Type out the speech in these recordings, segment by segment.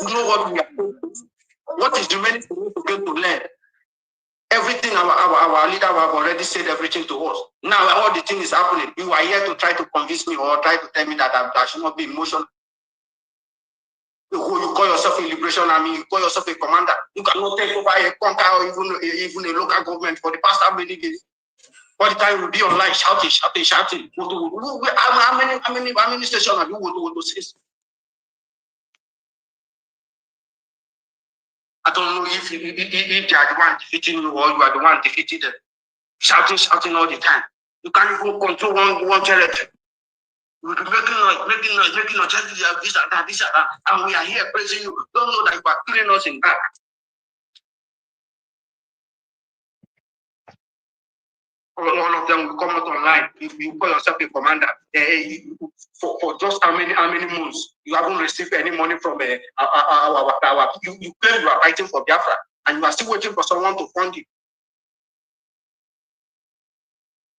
You know what we are doing? What is remaining for us to learn? Everything our leader have already said everything to us. Now all the thing is happening. You are here to try to convince me or try to tell me that I should not be emotional. You call yourself a liberation army, you call yourself a commander. You cannot take over a country or even a local government for the past how many days. All the time you'll be online shouting. How many stations have you go to see? I don't know if they are the one defeating you or you are the one defeating them. Shouting all the time. You can't even control one territory. You'll be making noise, this and that. And we are here praising you. Don't know that you are killing us in back. All of them will come out online. If you call yourself a commander, for just how many months you haven't received any money from you claim you are fighting for Biafra and you are still waiting for someone to fund you.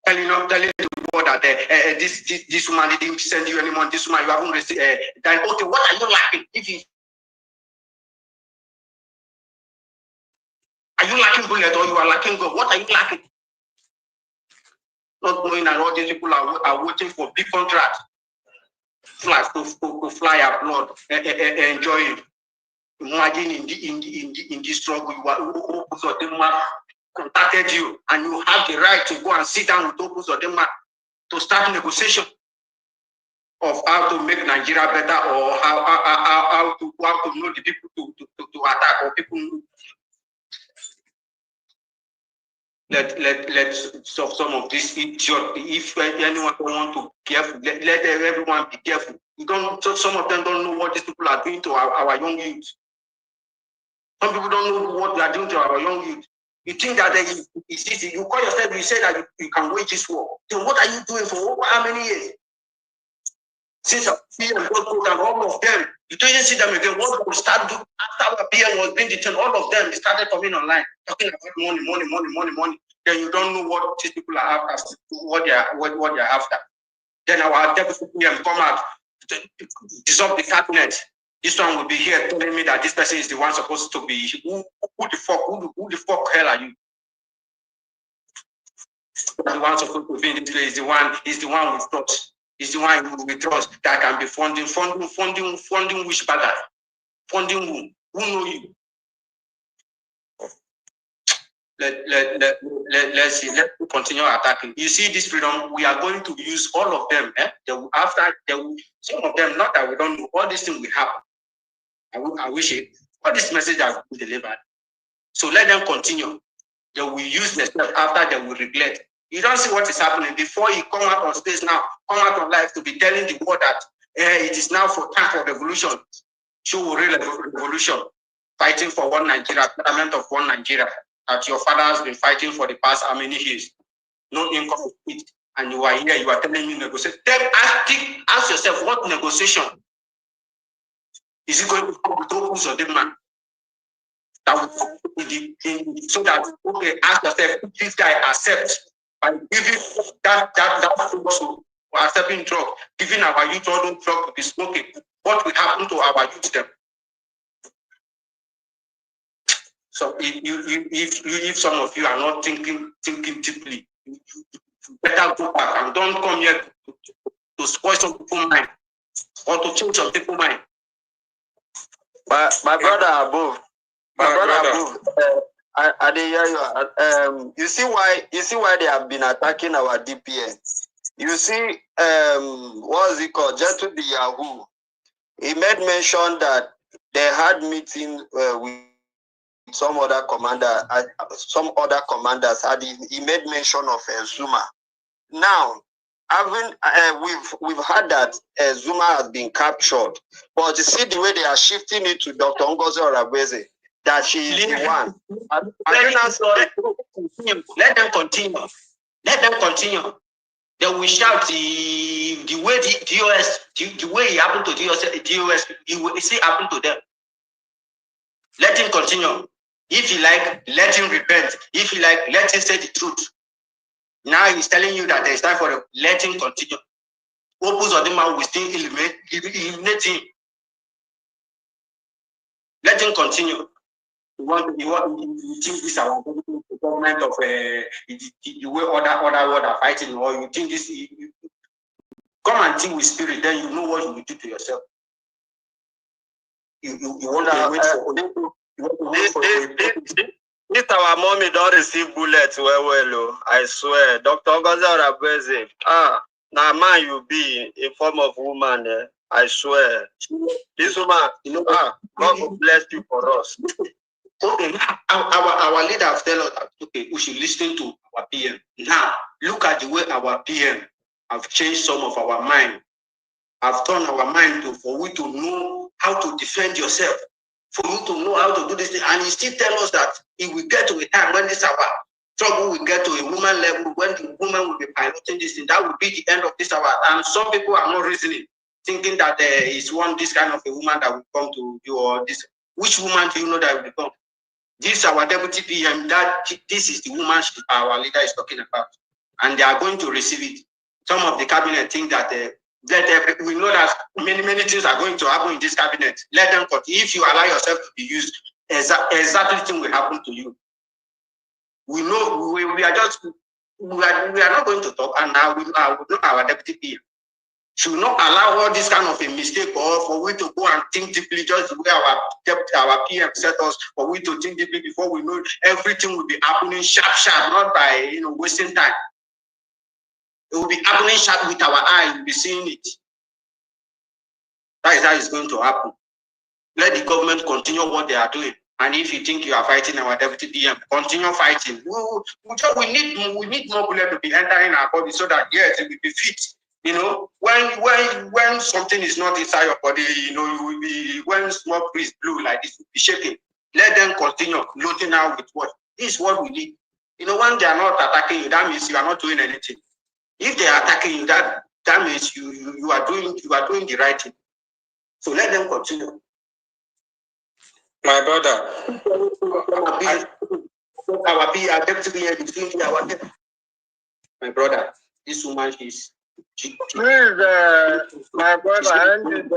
Telling the world that this woman didn't send you any money. This woman you haven't received. Then okay, what are you lacking? Are you lacking bullet or you are lacking God? What are you lacking? Not knowing that all these people are waiting for big contracts, to fly abroad, enjoy it. Imagine in this struggle, contacted you, and you have the right to go and sit down with Opus or Denmark to start negotiation of how to make Nigeria better or how to know the people to attack or people. Let some of this idiot. If anyone don't want to be careful, let everyone be careful. Some of them don't know what these people are doing to our young youth. Some people don't know what they are doing to our young youth. You think that it's easy. You call yourself, you say that you can wage this war. Then what are you doing for how many years? Since PM and all of them, you don't even see them again. What we start doing after PM was being detained, all of them, they started coming online, talking about money. Then you don't know what these people are after, what they are after. Then our deputy PM come out, dissolve the cabinet. This one will be here telling me that this person is the one supposed to be. Who the fuck hell are you? The one supposed to be in this place is the one with trust. Is the one we trust that can be funding which bagger? Funding who? Who know you? Let's see. Let's continue attacking. You see this freedom, we are going to use all of them. Some of them, not that we don't know, all these things will happen. I wish it. All this message has been delivered. So let them continue. They will use the stuff after they will regret. You don't see what is happening. Before you come out on stage now, come out on live to be telling the world that it is now for time for revolution. Show real revolution. Fighting for one Nigeria, settlement of one Nigeria. That your father has been fighting for the past how many years. No income, and you are here, you are telling me negotiate. Ask yourself, what negotiation is it going to come with Opus or Denmark? So that, okay, ask yourself, if this guy accepts by giving that also accepting drug, giving our youth all those drugs to be smoking, what will happen to our youth then? So if some of you are not thinking deeply, you better go back and don't come here to spoil some people's mind or to change some people's mind. My brother above. I didn't hear you. You see why they have been attacking our DPN. You see, what is it called? Gentle the Yahoo. He made mention that they had meeting with some other commanders. He made mention of Zuma. Now, we've heard that Zuma has been captured, but you see the way they are shifting it to Dr. Ngozi Orabeze. That she is the one. Let them continue. Let them continue. They will shout the way the DOS, the way it happened to DOS, it will still happen to them. Let him continue. If you like, let him repent. If you like, let him say the truth. Now he's telling you that there is time for him. Let him continue. Opus or the man will still eliminate him. Let him continue. You think this our government of the way other world are fighting, or you think this? Come and think with spirit, then you know what you will do to yourself. You want to wait for. This our mommy don't receive bullets well. I swear, Dr. Goza now man you be in form of woman. I swear, this woman, God will bless you for us. Okay, our leader have tell us that okay, we should listen to our PM. Now, look at the way our PM have changed some of our mind. Have turned our mind for we to know how to defend yourself, for you to know how to do this thing, and he still tell us that if we get to a time when this our trouble will get to a woman level, when the woman will be piloting this thing, that will be the end of this hour. And some people are not reasoning, thinking that it's this kind of a woman that will come to you, or this. Which woman do you know that will become? This our deputy PM, that this is the woman our leader is talking about, and they are going to receive it. Some of the cabinet think that we know that many things are going to happen in this cabinet. Let them cut. If you allow yourself to be used, exactly thing will happen to you. We know we are not going to talk, and now we know our deputy PM should not allow all this kind of a mistake, or for we to go and think deeply, just the way our PM set us, for we to think deeply before we know everything will be happening sharp, not by wasting time. It will be happening sharp with our eye. We'll be seeing it. That is how it's going to happen. Let the government continue what they are doing. And if you think you are fighting our deputy PM, continue fighting. We need more blood to be entering our body so that yes, it will be fit. When something is not inside your body, you will be, when smoke breeze blow like this, will be shaking. Let them continue loading out with what? This is what we need. When they are not attacking you, that means you are not doing anything. If they are attacking you, that means you are doing the right thing. So let them continue. My brother, my brother, this woman is. Please, my brother,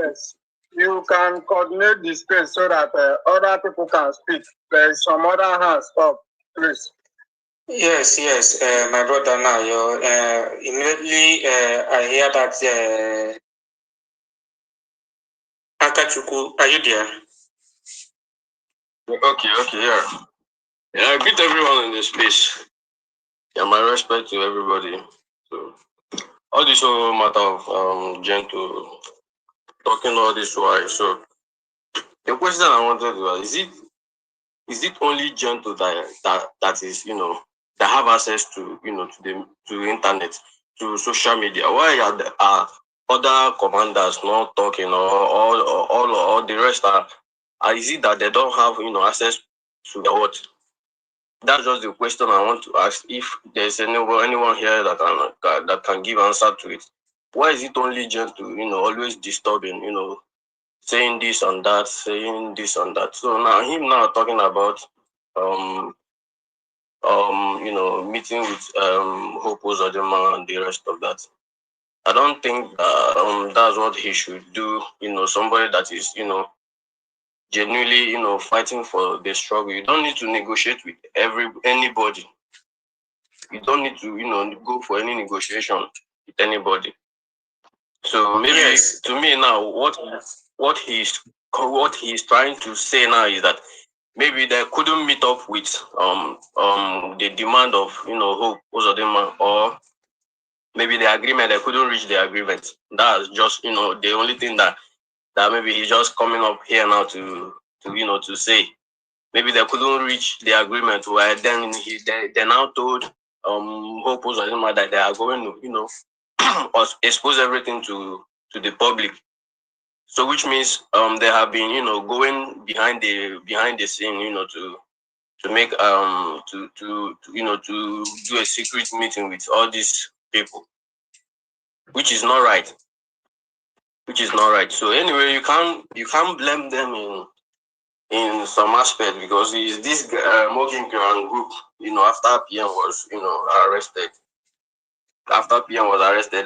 you can coordinate the space so that other people can speak. There is some other hands up, please. Yes, my brother. Now, immediately I hear that Akachuku, are you there? Okay, yeah. I greet everyone in the space. Yeah, my respect to everybody. So, all this whole matter of gentle talking all this while. So, the question I wanted to ask, is it only gentle that is that have access to to internet, to social media? Why are other commanders not talking, or all the rest are is it that they don't have access to the what? That's just the question I want to ask. If there's anyone here that can give answer to it, why is it only gentle, always disturbing, saying this and that, saying this and that? So now him now talking about meeting with Hope Uzodinma and the rest of that. I don't think that's what he should do. Somebody that is genuinely fighting for the struggle. You don't need to negotiate with anybody. You don't need to go for any negotiation with anybody. So maybe to me now, what he's trying to say now is that maybe they couldn't meet up with the demand of Hope Uzodinma, or maybe the agreement, they couldn't reach the agreement. That's just the only thing that maybe he's just coming up here now to say. Maybe they couldn't reach the agreement, where then they now told Hope Uzodinma that they are going to expose everything to the public. So which means they have been going behind the scene to make to do a secret meeting with all these people, which is not right. So anyway, you can't blame them in some aspect, because it's this Morgan group. After PM was arrested. After PM was arrested,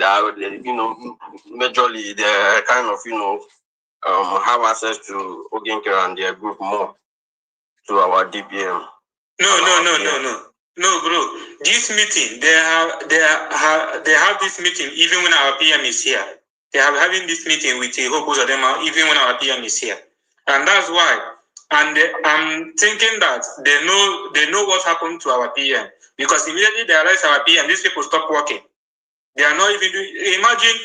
majorly they kind of have access to Oginkera and their group more to our DPM. No, bro. This meeting, they have this meeting even when our PM is here. They are having this meeting with Hope Uzodinma even when our PM is here, and that's why. And I'm thinking that they know what happened to our PM, because immediately they realize our PM, these people stop working. They are not even doing. Imagine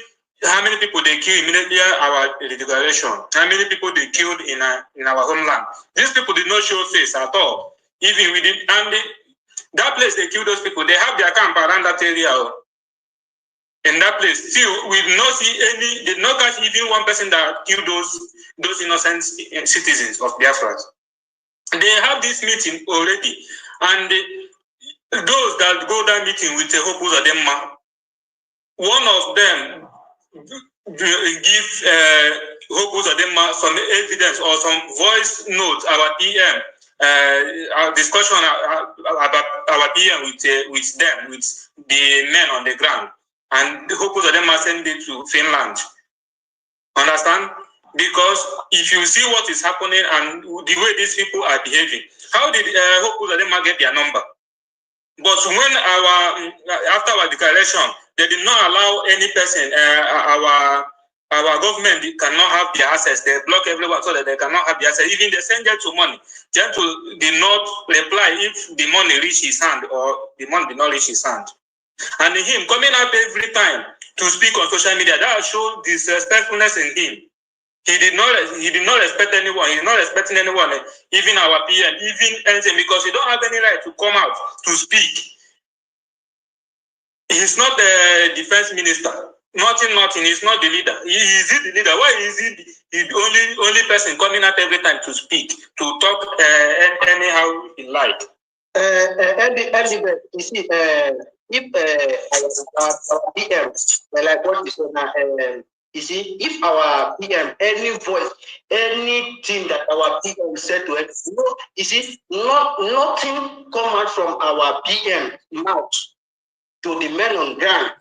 how many people they killed immediately our declaration. How many people they killed in our homeland. These people did not show face at all. Even within that place they killed those people. They have their camp around that area. In that place, still we did not see any. Did not catch even one person that killed those innocent citizens of Biafra. They have this meeting already, and those that go that meeting with the Hope Uzodinma, one of them give Hope Uzodinma some evidence or some voice notes about PM, our discussion about our PM with the men on the ground, and Hope Uzodinma sent it to Finland. Understand? Because if you see what is happening and the way these people are behaving, how did Hope Uzodinma get their number? But when after our declaration, they did not allow any person. Our government cannot have their access. They block everyone so that they cannot have the access. Even they send Gentle money. Gentle did not reply if the money reached his hand or the money did not reach his hand. And him coming up every time to speak on social media, that showed disrespectfulness in him. He did not respect anyone. He's not respecting anyone, even our PM, even anything, because he don't have any right to come out to speak. He's not the defense minister. Nothing. He's not the leader. Is he the leader? Why is he the only person coming out every time to speak, to talk anyhow he like? You see, if our PM, like what you said now, you see, if our PM, any voice, anything that our PM said to us, you see, nothing come out from our PM mouth to the men on ground.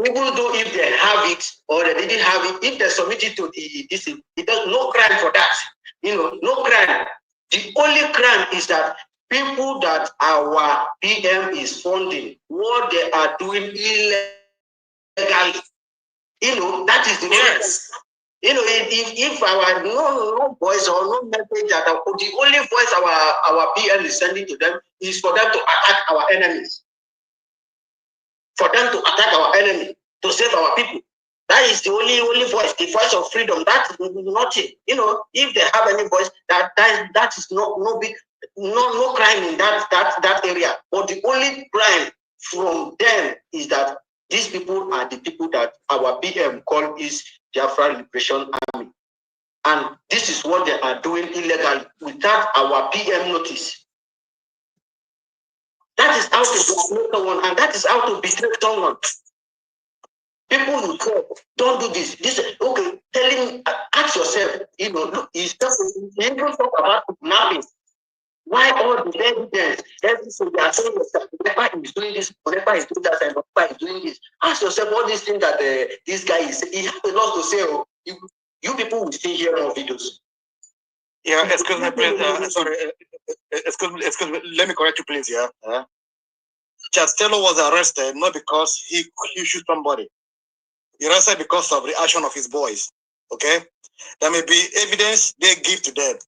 Even though if they have it or they didn't have it, if they submit it to this, it does no crime for that. No crime. The only crime is that people that our PM is funding, what they are doing illegally. That is the yes. If our no voice or no message that the only voice our PM is sending to them is for them to attack our enemies. For them to attack our enemy, to save our people. That is the only voice, the voice of freedom. That is nothing. If they have any voice, that is no crime in that area. But the only crime from them is that these people are the people that our PM call is Biafra Liberation Army. And this is what they are doing illegally without our PM notice. That is how to blackmail someone, and that is how to betray someone. People will call, don't do this. Okay, ask yourself, look, you even talk about kidnapping. Why all the evidence? Everything they are saying yourself, whoever is doing this, whoever is doing that, and whoever is doing this. Ask yourself all these things that this guy is saying. He has a lot to say. You people will still hear more videos. Yeah, excuse me, please. Sorry, excuse me. Let me correct you, please. Yeah. Chastello was arrested not because he shoot somebody. He arrested because of the action of his boys. Okay, there may be evidence they give to them,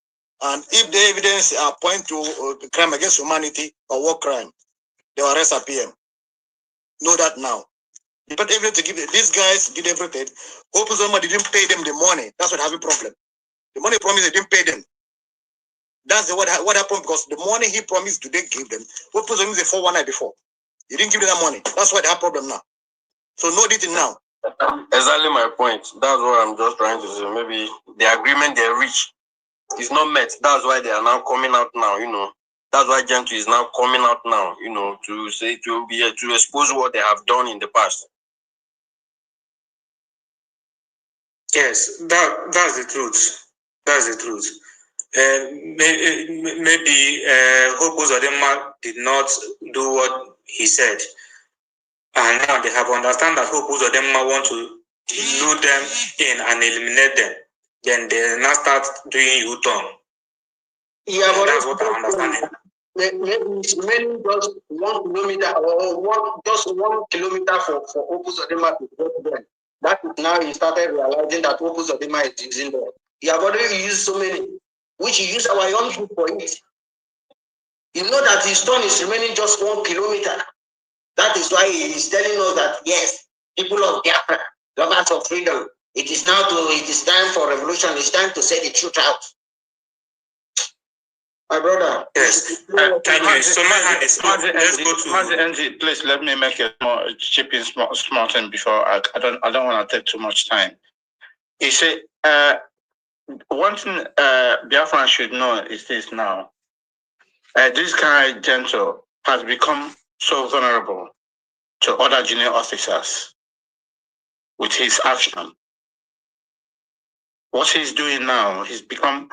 and if the evidence point to crime against humanity or war crime, they will arrest a PM. Know that now. But evidence to give these guys did everything. Hope somebody didn't pay them the money. That's what having problem. The money promised they didn't pay them. That's what happened, because the money he promised to they give them. Hope somebody the 419 before. He didn't give them that money. That's why they have problem now. So know it now. Exactly my point. That's what I'm just trying to say. Maybe the agreement they reach is not met. That's why they are now coming out now. That's why Gentle is now coming out now. To say to expose what they have done in the past. Yes, that's the truth. That's the truth. Maybe Hope Uzodinma did not do what he said. And now they have understand that Hope Uzodinma want to lure them in and eliminate them. then they now start doing U-turn. Yeah, but that's what I'm understanding. Maybe just 1 kilometer or just 1 kilometer for Opus Odema to go to them. That is now he started realizing that Opus Odema is using them. He have already used so many, which he used our young people for it. You know that his turn is remaining just 1 kilometer. That is why he is telling us that yes, people of Biafra, lovers of freedom, it is time for revolution. It's time to say the truth out. My brother. Yes. Thank you. So my hand is up. Let's go to NG. Please let me make a small thing before I don't want to take too much time. You see, one thing Biafran should know is this now. This guy Gentle has become so vulnerable to other junior officers with his action. What he's doing now, he's becoming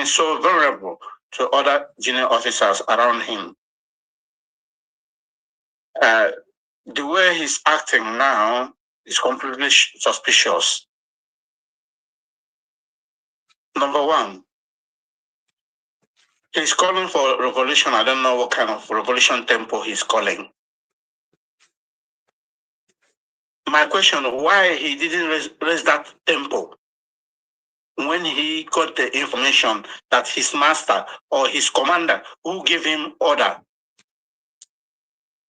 so vulnerable to other junior officers around him. The way he's acting now is completely suspicious. Number one, he's calling for revolution. I don't know what kind of revolution tempo he's calling. My question, why he didn't raise that tempo when he got the information that his master or his commander who gave him order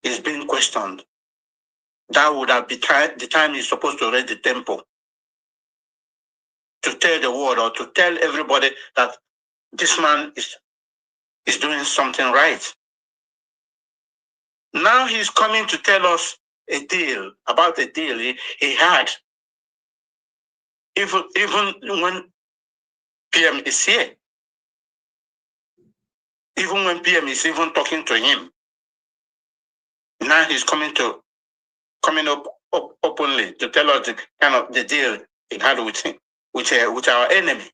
is being questioned? That would have been the time he's supposed to raise the tempo to tell the world or to tell everybody that this man is doing something right. Now he's coming to tell us about a deal he had. Even when PM is here, even when PM is even talking to him, now he's coming up openly to tell us the kind of the deal he had with him, with our enemy.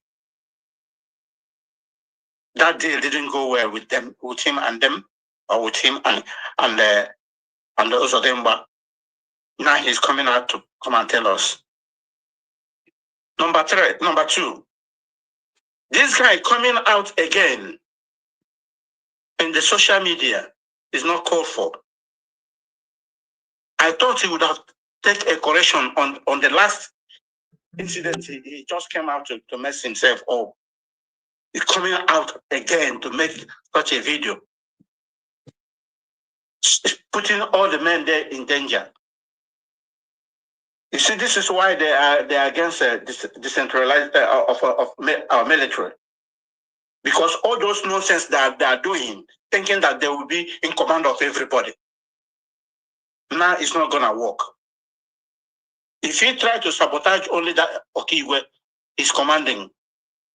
That deal didn't go well with him and them, or with him and those of them. But now he's coming out to come and tell us. Number two, this guy coming out again in the social media is not called for. I thought he would have taken a correction on the last incident. He just came out to mess himself up. He's coming out again to make such a video, putting all the men there in danger. You see, this is why they are against decentralized of our military, because all those nonsense that they are doing, thinking that they will be in command of everybody. Now it's not gonna work. If he try to sabotage only that Okigwe is commanding,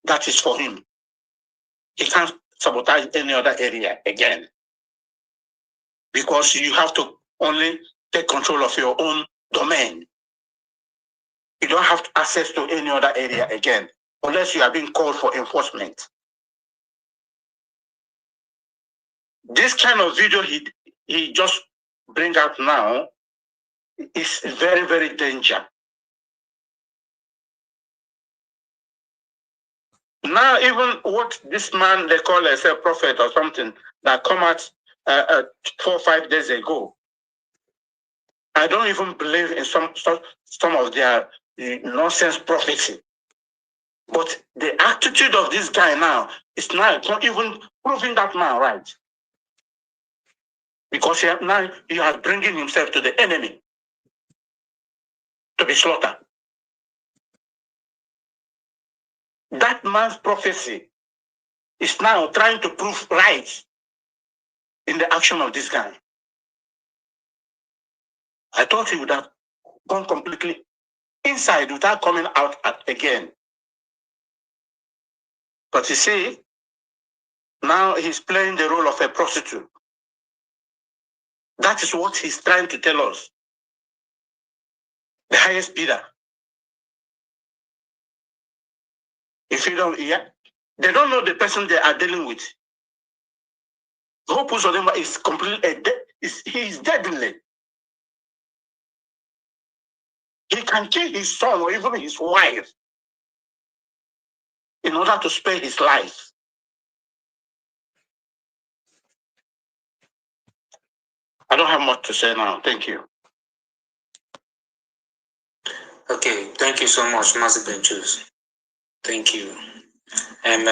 that is for him. He can't sabotage any other area again, because you have to only take control of your own domain. You don't have access to any other area again, unless you are being called for enforcement. This kind of video he just bring out now is very, very dangerous. Now, even what this man they call as a prophet or something that come out 4 or 5 days ago, I don't even believe in some of their nonsense prophecy. But the attitude of this guy now is not even proving that man right. Because now he is bringing himself to the enemy to be slaughtered. That man's prophecy is now trying to prove right in the action of this guy. I thought he would have gone completely inside without coming out again. But you see, now he's playing the role of a prostitute. That is what he's trying to tell us. The highest bidder. If you don't, they don't know the person they are dealing with. Opus Odema is completely he's deadly. He can kill his son or even his wife in order to spare his life. I don't have much to say now. Thank you. Okay, thank you so much, Master Benchus. Thank you. And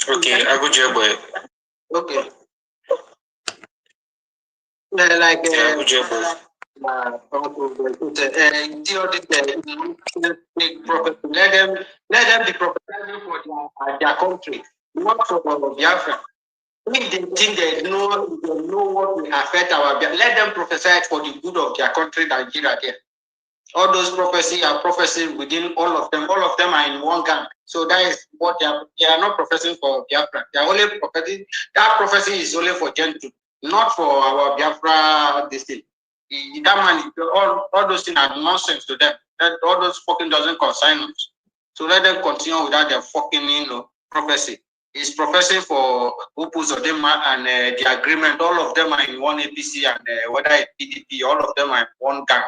okay, I go job. Okay. Like let them be prophesying for their country, not for Biafra. If they think they know what will affect our Biafra, let them prophesy for the good of their country, Nigeria. There. All those prophecies are prophecies within all of them. All of them are in one gang. So that is what they are not professing for Biafra. They are only prophesying. That prophecy is only for Gentile, not for our Biafra. This thing. That man, all those things are nonsense to them. That all those fucking doesn't concern us. So let them continue without their fucking prophecy. It's prophecy for Opus Odema and the agreement. All of them are in one APC and whether it's PDP, all of them are in one gang.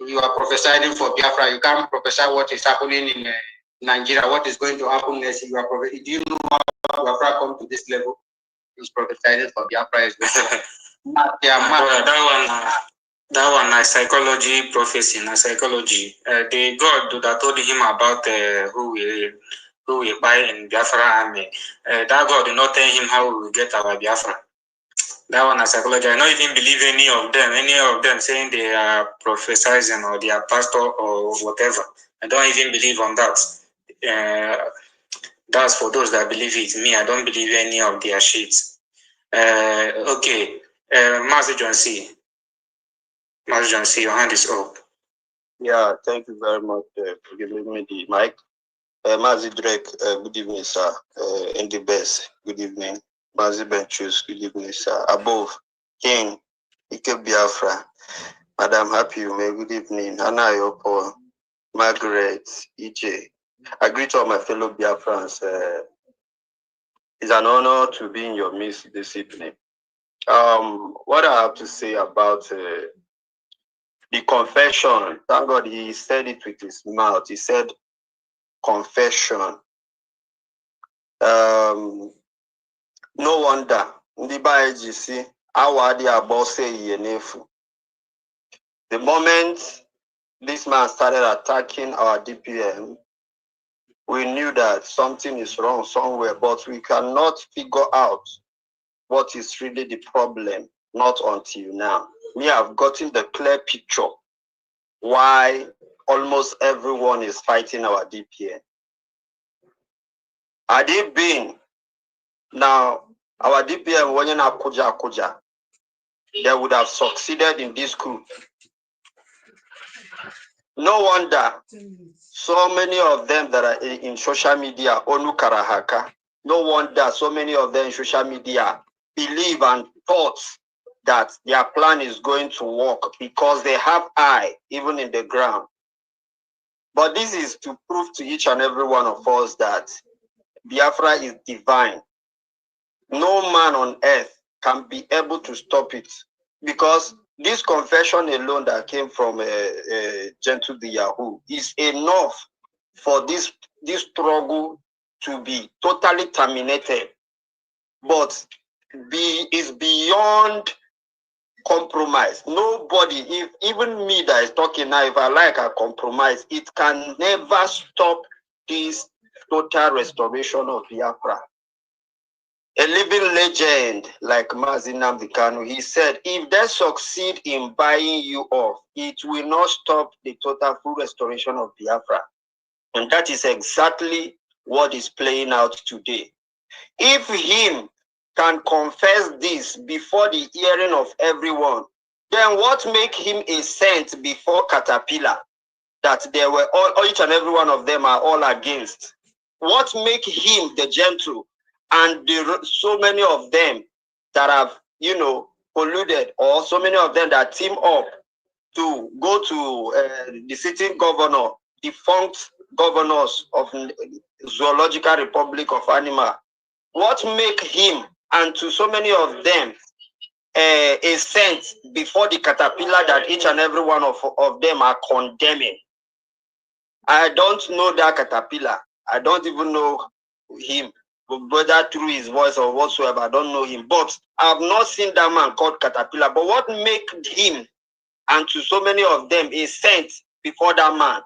You are prophesying for Biafra. You can't prophesy what is happening in Nigeria, what is going to happen next. You are do you know how Biafra come to this level? He's prophesying for Biafra. That one is psychology prophecy, na psychology. The God that told him about who will buy in Biafra army. That God did not tell him how we will get our Biafra. That one is psychology. I don't even believe any of them saying they are prophesying or they are pastor or whatever. I don't even believe on that. That's for those that believe it. Me, I don't believe any of their shit. Okay. Master John C. Master John C, your hand is up. Yeah, thank you very much for giving me the mic. Mazi Drake, good evening, sir. Andy Best, good evening. Mazi Benchus, good evening, sir. Above, King, Ike Biafra, Madam Happy, good evening. Anna Yopo, Margaret, EJ. I greet all my fellow Biafrans. It's an honor to be in your midst this evening. What I have to say about the confession, thank God he said it with his mouth. He said confession. No wonder. The moment this man started attacking our DPM, we knew that something is wrong somewhere, but we cannot figure out what is really the problem, not until now. Me, I've gotten the clear picture why almost everyone is fighting our DPM. Had it been now our DPM when Akuja, they would have succeeded in this coup. No wonder so many of them that are in social media, Onu Karahaka, no wonder so many of them in social media believe and thought that their plan is going to work because they have eye even in the ground. But this is to prove to each and every one of us that Biafra is divine. No man on earth can be able to stop it, because this confession alone that came from Gentle the Yahoo is enough for this struggle to be totally terminated. But is beyond compromise. Nobody, if even me that is talking now, if I like a compromise, it can never stop this total restoration of Biafra. A living legend like Mazi Nnamdi Kanu, he said, if they succeed in buying you off, it will not stop the total full restoration of Biafra. And that is exactly what is playing out today. If him can confess this before the hearing of everyone, then what make him a saint before Caterpillar that they were all each and every one of them are all against? What make him the gentle and so many of them that have, colluded, or so many of them that team up to go to the sitting governor, defunct governors of Zoological Republic of Animal? What make him and to so many of them a saint before the Caterpillar that each and every one of them are condemning? I don't know that Caterpillar. I don't even know him, whether through his voice or whatsoever. I don't know him. But I have not seen that man called Caterpillar. But what made him and to so many of them is sent before that man?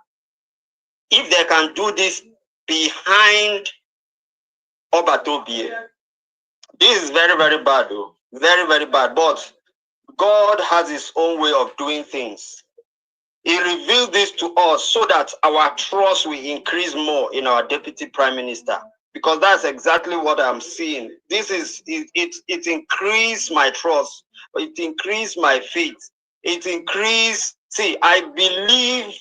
If they can do this behind Obatobie, this is very, very bad, though. Very, very bad. But God has his own way of doing things. He revealed this to us so that our trust will increase more in our deputy prime minister. Because that's exactly what I'm seeing. This is it increased my trust. It increased my faith. It increased. See, I believe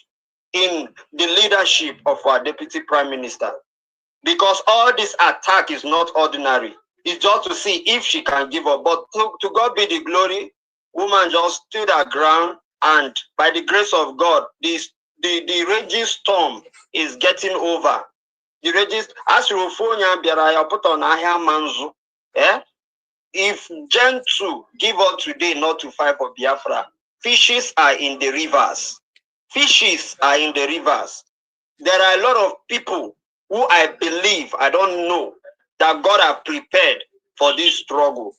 in the leadership of our deputy prime minister. Because all this attack is not ordinary. It's just to see if she can give up. But to God be the glory. Woman just stood her ground, and by the grace of God, the raging storm is getting over. The raging, as you put on Manzu, if Gen 2 give up today not to fight for Biafra, fishes are in the rivers. Fishes are in the rivers. There are a lot of people who I believe, I don't know, that God has prepared for this struggle.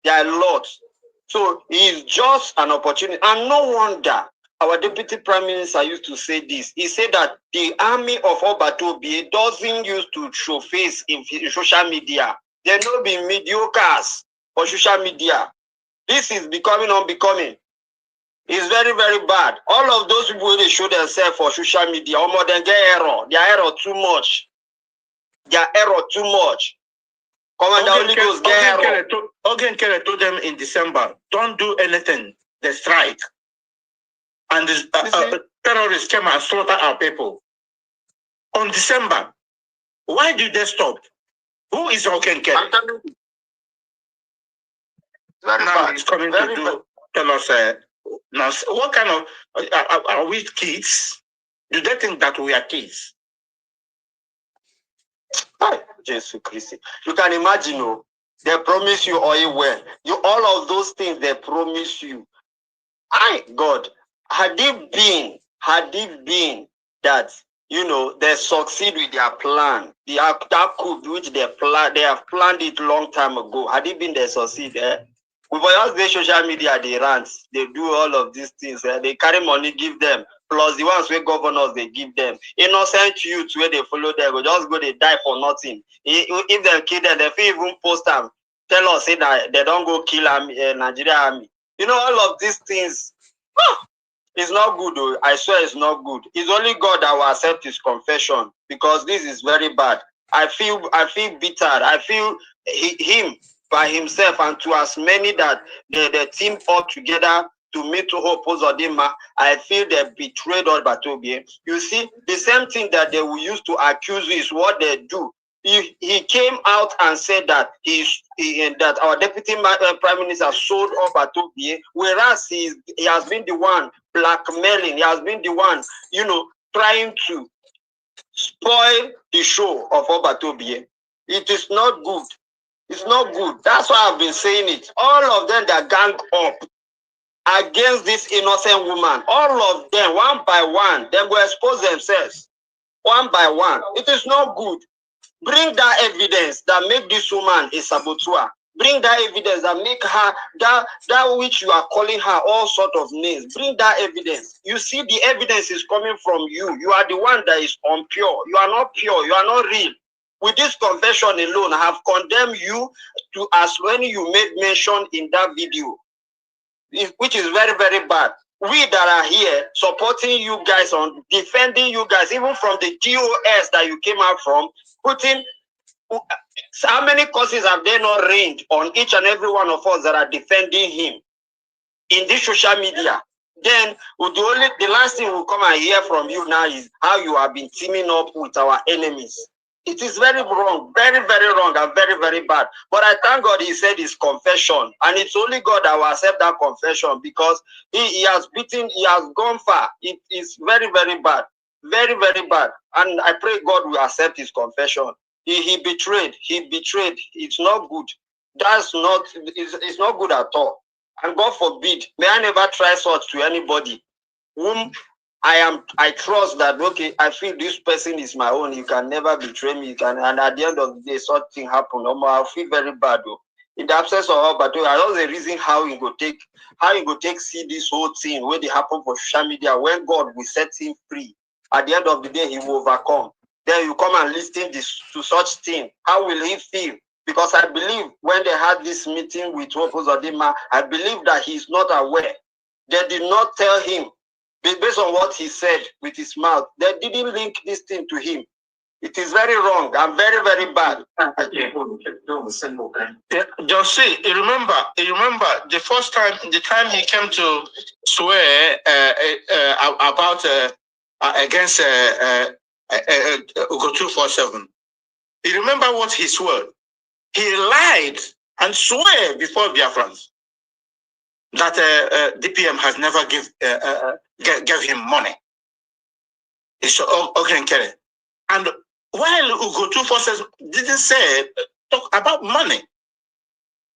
There are lots. So it's just an opportunity. And no wonder our deputy prime minister used to say this. He said that the army of Obatobie doesn't use to show face in social media. They don't be mediocres for social media. This is becoming unbecoming. It's very, very bad. All of those people, they show themselves for social media, almost they get error. Their error too much. Their error too much. Ogen Kele told them in December, don't do anything. They strike. And the terrorists came and slaughtered our people. On December, why did they stop? Who is Ogen Kele? Now he's coming to tell us, now, what kind of, are we kids? Do they think that we are kids? Jesus Christ. You can imagine, they promise you oil well. All of those things they promise you. God, had it been that, they succeed with their plan, that coup which they have planned it long time ago, had it been they succeed, with all the social media, they rant, they do all of these things, they carry money, give them, plus the ones where governors, they give them. Innocent youths where they follow them, go just go, they die for nothing. If they kill them, they even post them, tell us say that they don't go kill Nigeria army. All of these things, it's not good, though. I swear it's not good. It's only God that will accept his confession, because this is very bad. I feel bitter. I feel him by himself, and to as many that they team up together to meet to oppose Odima, I feel they betrayed all Batobie. You see, the same thing that they will use to accuse you is what they do. He came out and said that that our deputy prime minister sold off Batobie, whereas he has been the one blackmailing. He has been the one, trying to spoil the show of Obatobie. It is not good. It's not good. That's why I've been saying it. All of them that gang up against this innocent woman, all of them, one by one, they will expose themselves. One by one. It is not good. Bring that evidence that make this woman a saboteur. Bring that evidence that make her, that which you are calling her all sort of names. Bring that evidence. You see, the evidence is coming from you. You are the one that is impure. You are not pure. You are not real. With this confession alone, I have condemned you to as when you made mention in that video, which is very, very bad. We that are here supporting you guys, on defending you guys, even from the GOS that you came out from, putting how many causes have they not reigned on each and every one of us that are defending him in this social media? Then the last thing we'll come and hear from you now is how you have been teaming up with our enemies. It is very wrong, very, very wrong, and very, very bad. But I thank God he said his confession, and it's only God that will accept that confession, because he has gone far. It is very, very bad, very, very bad. And I pray God will accept his confession. He betrayed. It's not good. It's not good at all. And God forbid, may I never try such to anybody whom I trust that, okay, I feel this person is my own. You can never betray me. You can, and at the end of the day, something happen. I feel very bad though. In the absence of all, but I know the reason how you go take see this whole thing where they happen for social media when God will set him free. At the end of the day, he will overcome. Then you come and listen to such thing. How will he feel? Because I believe when they had this meeting with Hope Uzodinma, I believe that he is not aware. They did not tell him. Based on what he said with his mouth, they didn't link this thing to him. It is very wrong and very, very bad. Just see, you remember the first time, the time he came to swear about against Ugo 247. You remember what he swore? He lied and swore before Biafrans that DPM has never gave him money. It's okay. And while Ugo 247 didn't say talk about money,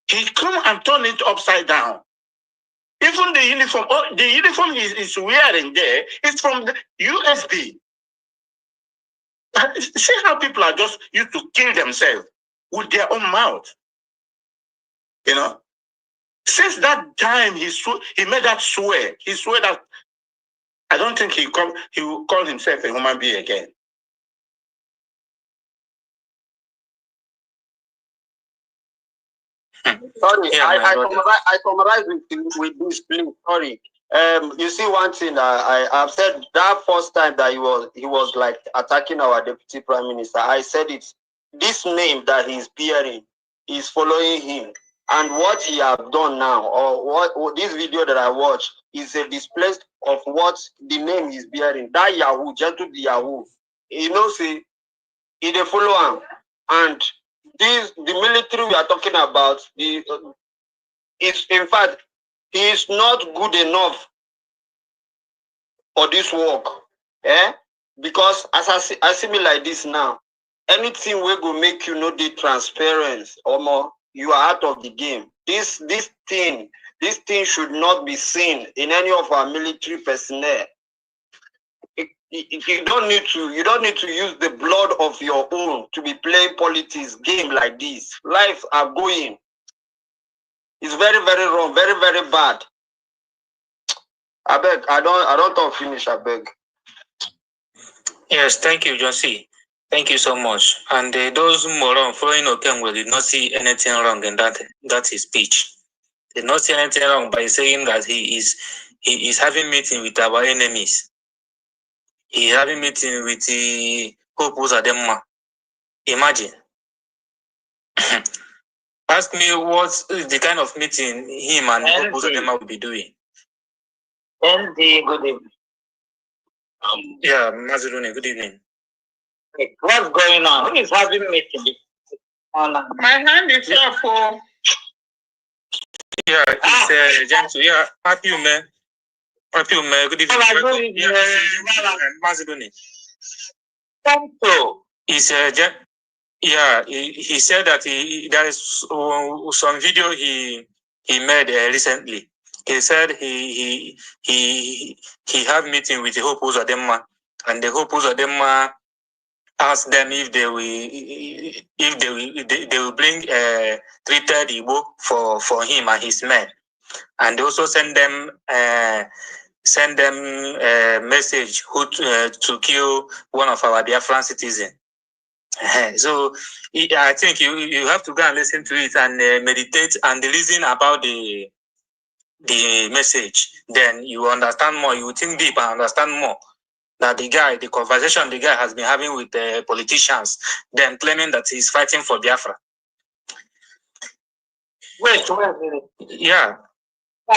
he come and turn it upside down. Even the uniform he is wearing there is from the USB. See how people are just used to kill themselves with their own mouth. You know, since that time he made that swear. He swore that I don't think he will call himself a human being again. Sorry, yeah, I summarize with this, please. Sorry. You see one thing I've said that first time that he was like attacking our deputy prime minister. I said it. This name that he's bearing is following him, and what he have done now, or what this video that I watched is a display of what the name he's bearing. That Yahoo, gentle the Yahoo, you know, see, he they follow him, and the military we are talking about, it's in fact, he is not good enough for this work. Because as I see me like this now, anything we go make you know the transparent or more, you are out of the game. This thing should not be seen in any of our military personnel. You don't need to use the blood of your own to be playing politics game like this. Life are going. It's very, very wrong, very, very bad. I beg, I don't talk finish, I beg. Yes, thank you, Josie. Thank you so much. And those moron following Okengwe did not see anything wrong in that his speech. Did not see anything wrong by saying that he is having meeting with our enemies. He is having meeting with the Hope Uzodinma. Imagine. Ask me what's the kind of meeting him and Hope Uzodinma will be doing. Good evening. Yeah, Mazuruni, good evening. What's going on? Who is having meeting? My hand is up for. Yeah, it's gentle. Yeah, happy man. Happy man. Good evening. Yeah, Mazuruni. Thank you. He's yeah, he said that there is some video he made recently. He said he had meeting with the Hope Uzodinma, and the Hope Uzodinma asked them if they will bring 3/3 Igbo for him and his men, and they also send them a message to kill one of our Biafran citizens. So I think you have to go and listen to it and meditate and reason about the message. Then you understand more. You think deep and understand more that the conversation the guy has been having with the politicians, them claiming that he's fighting for Biafra. Wait a minute. Yeah.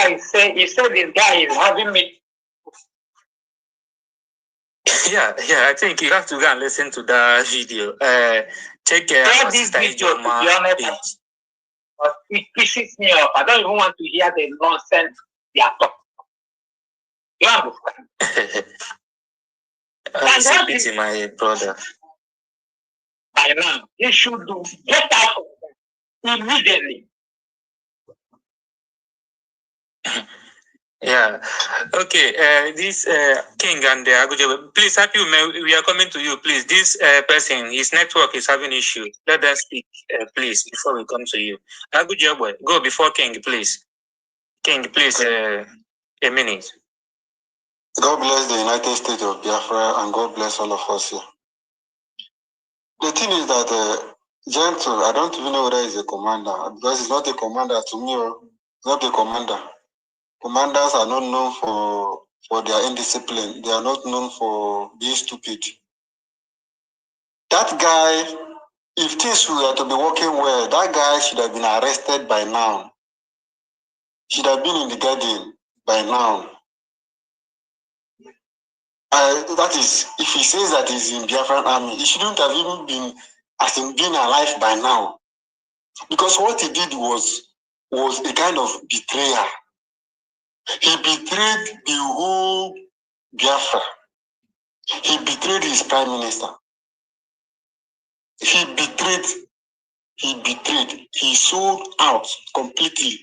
You said this guy is having me. Yeah, I think you have to go and listen to that video. Check this video, to be honest, it pisses me off. I don't even want to hear the nonsense they are talking. You understand? I pity my brother. By now, he should get out of there immediately. Yeah. Okay. This King and Agujo, please, happy we are coming to you. Please, this person, his network is having issue. Let us speak, please, before we come to you. Agujo, go before King, please. King, please, a minute. God bless the United States of Biafra and God bless all of us here. The thing is that Gentle, I don't even know whether he's a commander because he's not a commander to me. He's not a commander. Commanders are not known for their indiscipline. They are not known for being stupid. That guy, if things were to be working well, that guy should have been arrested by now. Should have been in the garden by now. That is, if he says that he's in Biafran army, he shouldn't have even been been alive by now. Because what he did was a kind of betrayal. He betrayed the whole Biafra. He betrayed his prime minister. He sold out completely.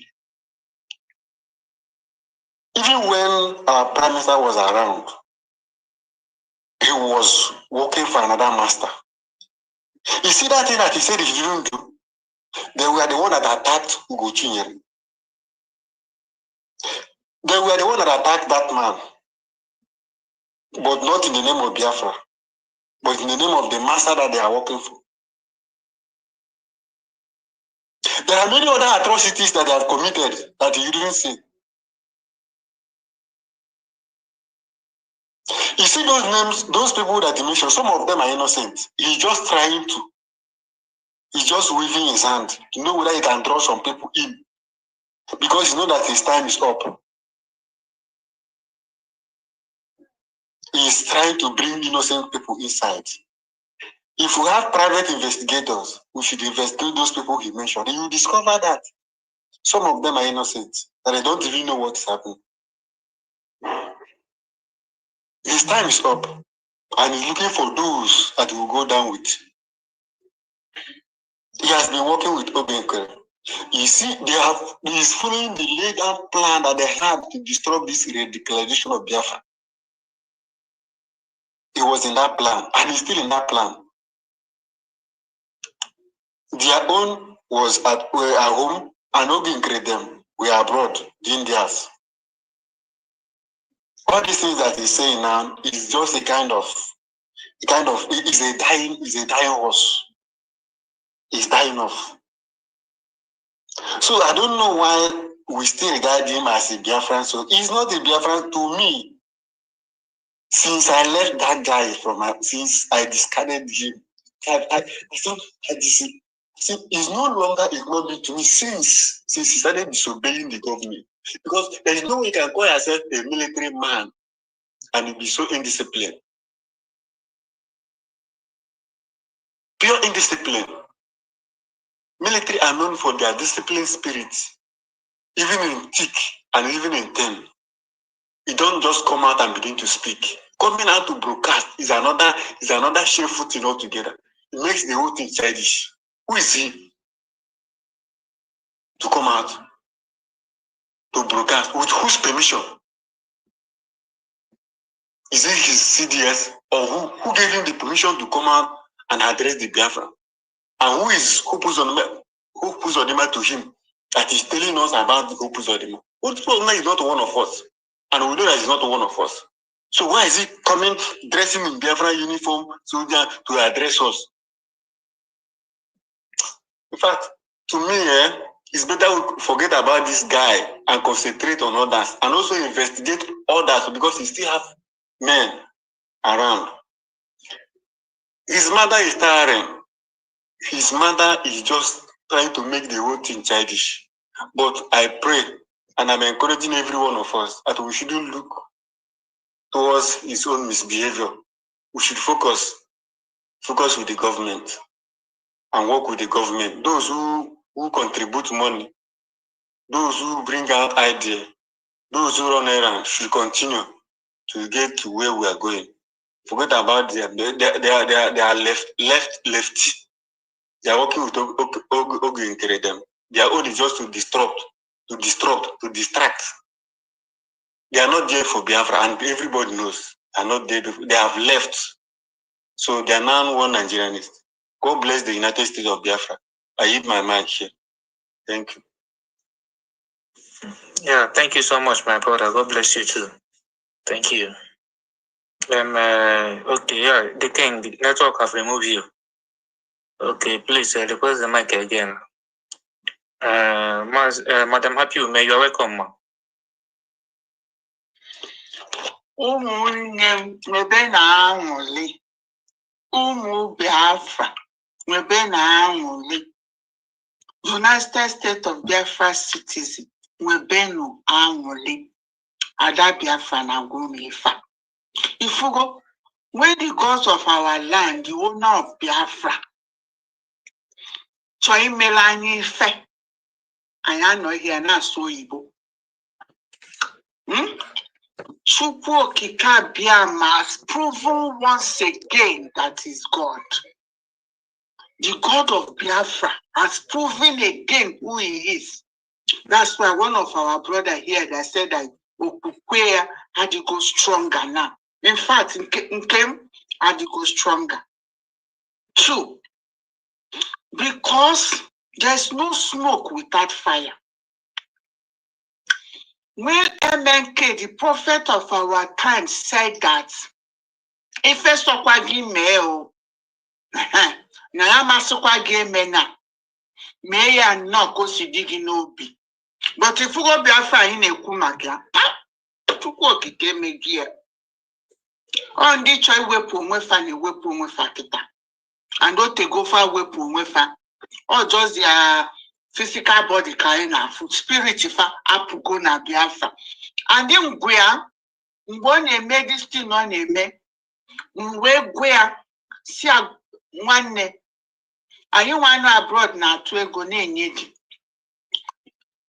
Even when our prime minister was around, he was working for another master. You see that thing that he said he didn't do? They were the one that attacked Ugo Chinyere. They were the one that attacked that man. But not in the name of Biafra, but in the name of the master that they are working for. There are many other atrocities that they have committed that you didn't see. You see those names, those people that you mentioned, some of them are innocent. He's just waving his hand to know whether he can draw some people in. Because he knows that his time is up. He's trying to bring innocent people inside. If we have private investigators, we should investigate those people he mentioned. And you discover that some of them are innocent, that they don't even know what's happening. His time is up, and he's looking for those that will go down with. He has been working with Obenkere. You see, he's following the legal plan that they had to destroy this radicalization of Biafra. He was in that plan, and he's still in that plan. Their own was at home, and Obenkere them were abroad, doing theirs. All these things that he's saying now is just a dying horse. He's dying off. So I don't know why we still regard him as a Biafran. So he's not a Biafran to me. Since I left that guy since I discarded him, he's no longer ignoring to me since he started disobeying the government. Because there is no way you can call yourself a military man and you be so indisciplined. Pure indiscipline. Military are known for their disciplined spirit, even in thick and even in thin. You don't just come out and begin to speak. Coming out to broadcast is another shameful thing altogether. It makes the whole thing childish. Who is he to come out to broadcast? With whose permission? Is it his CDS or who gave him the permission to come out and address the Biafra? And who puts Odima to him that is telling us about who puts Odima? Odima is not one of us, and we know that he's not one of us. So why is he coming dressing in Biafra uniform soldier to address us? In fact, to me, it's better we forget about this guy and concentrate on others, and also investigate others because he still have men around. His mother is tiring. His mother is just trying to make the whole thing childish. But I pray, and I'm encouraging every one of us, that we shouldn't look towards his own misbehavior. We should focus with the government and work with the government. Those who contribute money, those who bring out ideas, those who run errands should continue to get to where we are going. Forget about them. They are lefty. They are working with Ogu them. Their own is just to distract. They are not there for Biafra, and everybody knows they are not there. They have left. So they are now one Nigerianist. God bless the United States of Biafra. I hit my mic here. Thank you. Yeah, thank you so much, my brother. God bless you too. Thank you. Okay, yeah, the network have removed you. Okay, please request the mic again. Madam Happy, may you are welcome, ma. Ụmụnne ebe na-aṅụli, ụmụ Biafra ebe na-aṅụli, United States of Biafra citizen ebe nụ aṅụli, Ada Biafra na Gumifa. Ifugo, when the gods of our land, the owner of Biafra, chọọ imela anyị ife, anyị anọghị ya na-asụ oyibo. Chukwu Okike Abịama has proven once again that he's God. The God of Biafra has proven again who he is. That's why one of our brother here that said that Okukwe had to go stronger now. In fact, in Kem had to go stronger. 2, because there's no smoke without fire. When MNK, the prophet of our time, said that, if I saw meo, na amasokwa game na, may ya no go si digi no be. But if you go Biafra in a kumaga, Chukwu Okike megia. On the choy weapon we fakita. And don't take go far weapon we fa. Or just their physical body carrying a food, spirit if I go na Biafra. And then when made this thing on a me, where see a one. Are you one abroad now to a go need?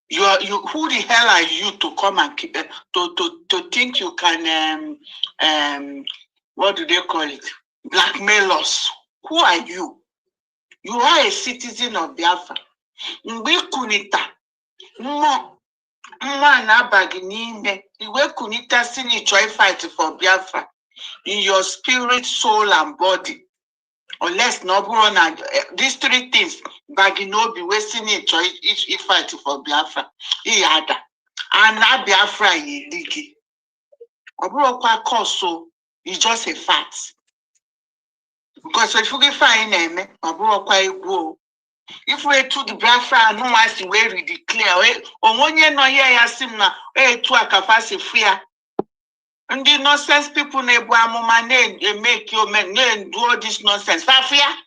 You who the hell are you to come and to think you can what do they call it? Blackmail us? Who are you? You are a citizen of Biafra. Mgbe kunita mo na baginine iwe kunita sini try fight for Biafra in your spirit, soul, and body. Unless no na these 3 things baginobi wasting it try each fight for Biafra. Iyada and na Biafra yeligi. Oburo kwa koso is just a fact. Because if you find name oburo kwa igwo. If we to the Biafra no wants to wear declare onye no here ya simna to akafasi fear. And the nonsense people nebu amuma ne make you men do all this nonsense. Fafia?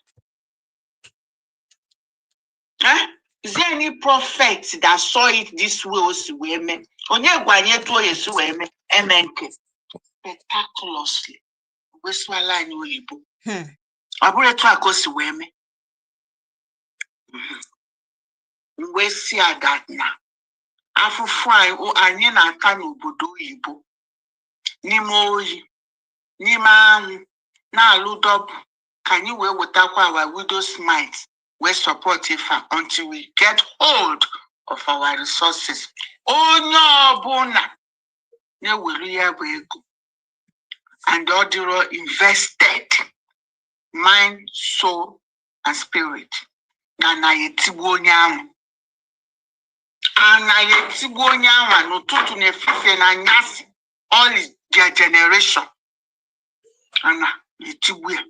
Huh? Is there any prophet that saw it this way also women? Onye gwanye to yesu women MNK spectaculously. We swallow ni oyibo. Abure to akosi women. We see that now. Afufai o anye na aka n'obodo oyibo. N'ime oyi, n'ime anwụ, na-alụ dọbụ, ka anyị wee wetakwa our widow's mite, we support Ifa until we get hold of our resources. Onye ọbụla na-ewere ya bụ ego. And the other invested mind, soul, and spirit. Na yetigbu onye ahụ. Na yetigbu onye ahụ n'ụtụtụ na-efife na anyasị. All is their generation. And yetigbu ya.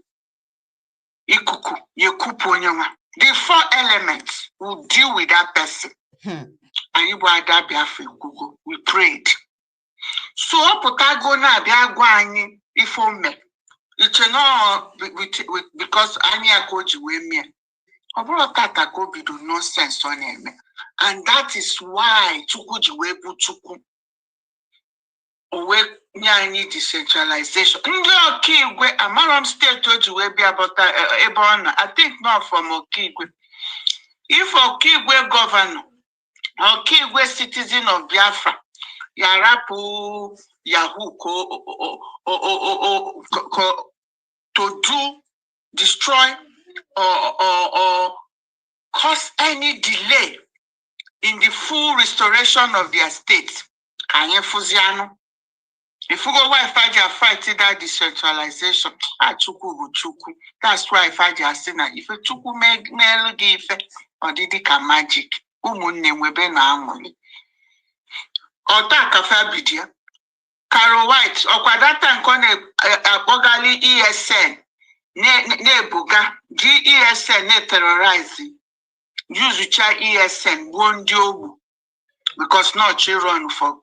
Ikuku, yekupu onye nwa. The 4 elements will deal with that person. And you buy that Biafra Google. We prayed. So putago na biagwa anyị ifo me. It's not because anya koji we me. Oburo tata go be do nonsense on him. And that is why Chukuji webu chuku. Owe nyani decentralization. Ndi Okigwe, Amaram State toji webi about Ebona. I think not from Okigwe. If Okigwe governor, Okigwe citizen of Biafra, Yarapu, Yahoo, to do, destroy, or cause any delay in the full restoration of their state. Kanye Fuziano, If you go why Faja fight that decentralization, chuku. That's why Faja saying that if a chuku make give or did it magic, umunne webe na amoni. Or that cafe bidia. Carol White, or Quadata Kone Bogali ESN, ne Buga, GESN, ne terrorizing. Use which ESN, won't do. Because not children for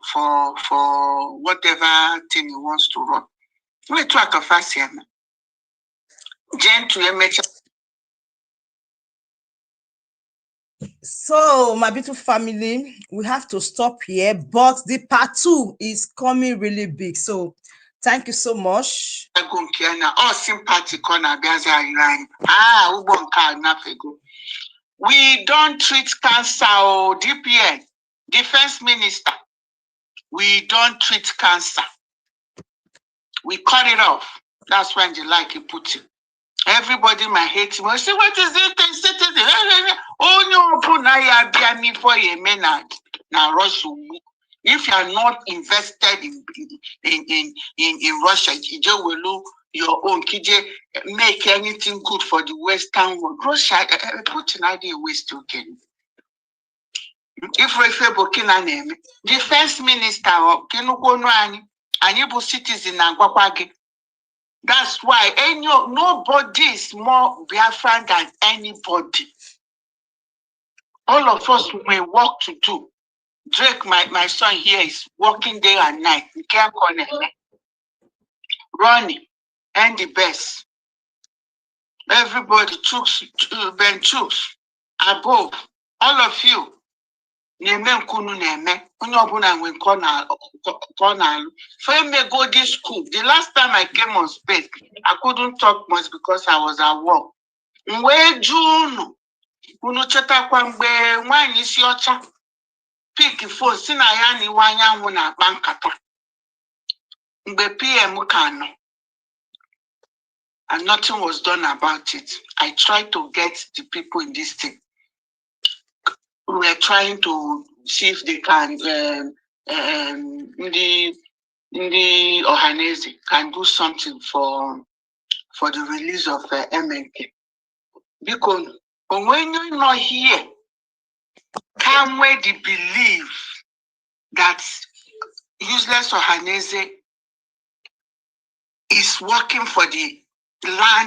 whatever thing he wants to run. We talk of us here. So, my beautiful family, we have to stop here, but the part 2 is coming really big. So, thank you so much. We don't treat cancer or DPN, Defense Minister. We don't treat cancer. We cut it off. That's when they like it put it. Everybody might hate him. I say, what is it? Oh no, for a minute. Now Russia. If you are not invested in Russia, you will lose your own KJ make anything good for the Western world. Russia put an idea waste again. If Burkina name Defense Minister or Kinukonwani and you citizen and Gwapage. That's why nobody is more Biafran than anybody. All of us may work to do. Drake, my son here, is working day and night. Ronnie, and the best. Everybody, Ben Chooks, above, all of you. Neme kunu neme. Onye obuna nwe corner. For me go this school. The last time I came on space, I couldn't talk much because I was at work. Mwe June, unu cheta kwa mgbe nwanyi isi ọcha. Pick phone si na ya ni wanyanwu na akpa nkata. Mgbe PM kano. And nothing was done about it. I tried to get the people in this thing. We were trying to see if they can, the Ohanese can do something for the release of MNK. Because when you're not here, can we believe that useless Ohanese is working for the land